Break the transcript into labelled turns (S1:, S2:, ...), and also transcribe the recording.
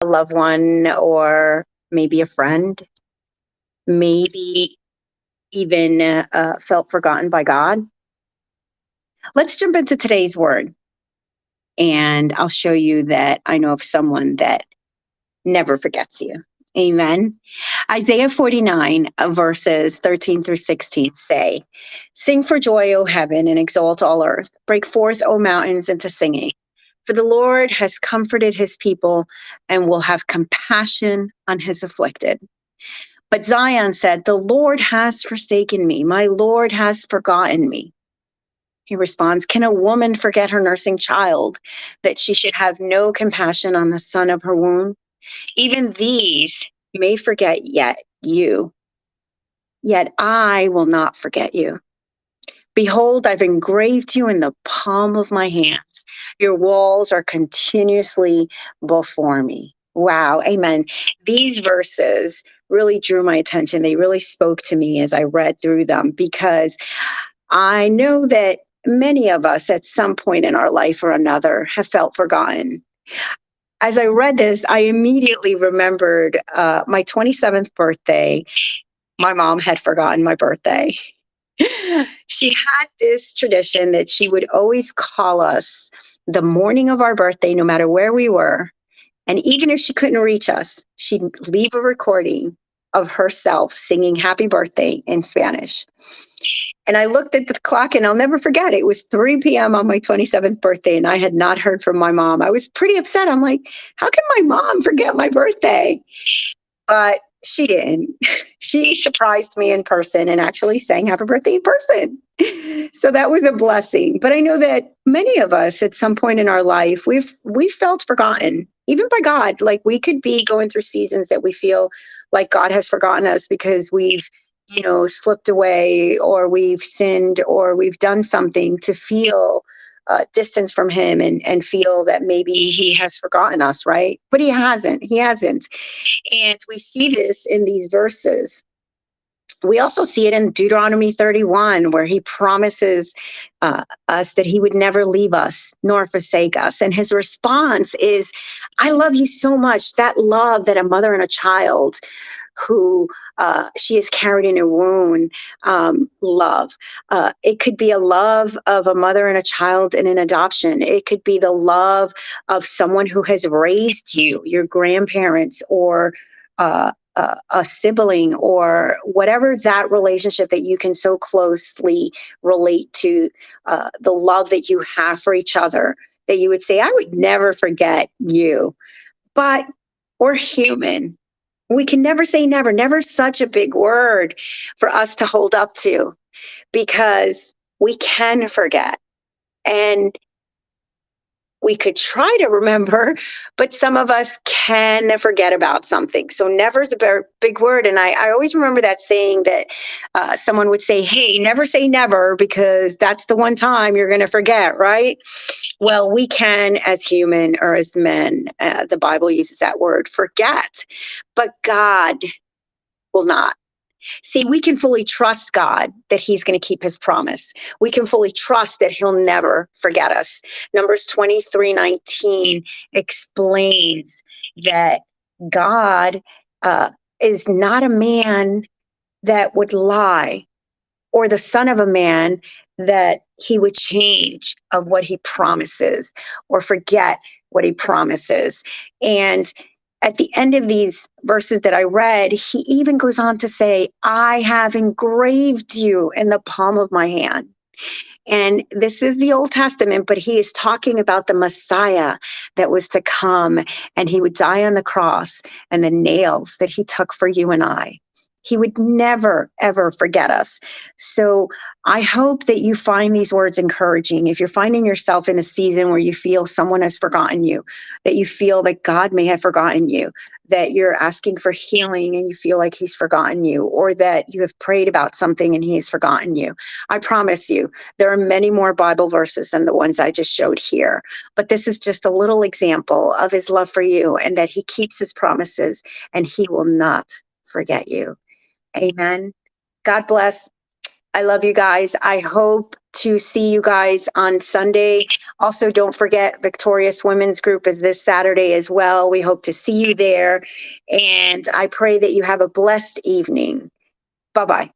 S1: a loved one or maybe a friend, maybe even felt forgotten by God. Let's jump into today's word, and I'll show you that I know of someone that never forgets you. Amen. Isaiah 49, verses 13 through 16 say, "Sing for joy, O heaven, and exalt all earth. Break forth, O mountains, into singing. For the Lord has comforted his people and will have compassion on his afflicted." But Zion said, "The Lord has forsaken me. My Lord has forgotten me." He responds, "Can a woman forget her nursing child, that she should have no compassion on the son of her womb? Even these may forget, yet I will not forget you. Behold, I've engraved you in the palm of my hands. Your walls are continuously before me." Wow, amen. These verses really drew my attention. They really spoke to me as I read through them, because I know that many of us at some point in our life or another have felt forgotten. As I read this, I immediately remembered my 27th birthday. My mom had forgotten my birthday. She had this tradition that she would always call us the morning of our birthday, no matter where we were. And even if she couldn't reach us, she'd leave a recording of herself singing happy birthday in Spanish. And I looked at the clock, and I'll never forget, it was 3 p.m. on my 27th birthday, and I had not heard from my mom. I was pretty upset. I'm like, how can my mom forget my birthday? But she didn't. She surprised me in person and actually sang happy birthday in person. So that was a blessing. But I know that many of us at some point in our life, we've felt forgotten, even by God. Like, we could be going through seasons that we feel like God has forgotten us because we've, slipped away, or we've sinned, or we've done something to feel distance from him, and feel that maybe he has forgotten us, right? But he hasn't. He hasn't. And we see this in these verses. We also see it in Deuteronomy 31, where he promises us that he would never leave us nor forsake us. And his response is, "I love you so much." That love that a mother and a child who she has carried in her womb love. It could be a love of a mother and a child in an adoption. It could be the love of someone who has raised you, your grandparents, or a sibling, or whatever that relationship that you can so closely relate to, the love that you have for each other, that you would say, "I would never forget you." But we're human. We can never say never. Never such a big word for us to hold up to, because we can forget. And we could try to remember, but some of us can forget about something. So never is a very big word. And I always remember that saying that someone would say, "Hey, never say never, because that's the one time you're going to forget," right? Well, we can, as human or as men, the Bible uses that word, forget, but God will not. See, we can fully trust God that he's going to keep his promise. We can fully trust that he'll never forget us. Numbers 23:19 explains that God is not a man that would lie, or the son of a man that he would change of what he promises, or forget what he promises. And at the end of these verses that I read, he even goes on to say, "I have engraved you in the palm of my hand." And this is the Old Testament, but he is talking about the Messiah that was to come, and he would die on the cross, and the nails that he took for you and I. He would never, ever forget us. So I hope that you find these words encouraging. If you're finding yourself in a season where you feel someone has forgotten you, that you feel that God may have forgotten you, that you're asking for healing and you feel like he's forgotten you, or that you have prayed about something and he's forgotten you, I promise you, there are many more Bible verses than the ones I just showed here. But this is just a little example of his love for you, and that he keeps his promises, and he will not forget you. Amen. God bless. I love you guys. I hope to see you guys on Sunday. Also, don't forget Victorious Women's Group is this Saturday as well. We hope to see you there. And I pray that you have a blessed evening. Bye-bye.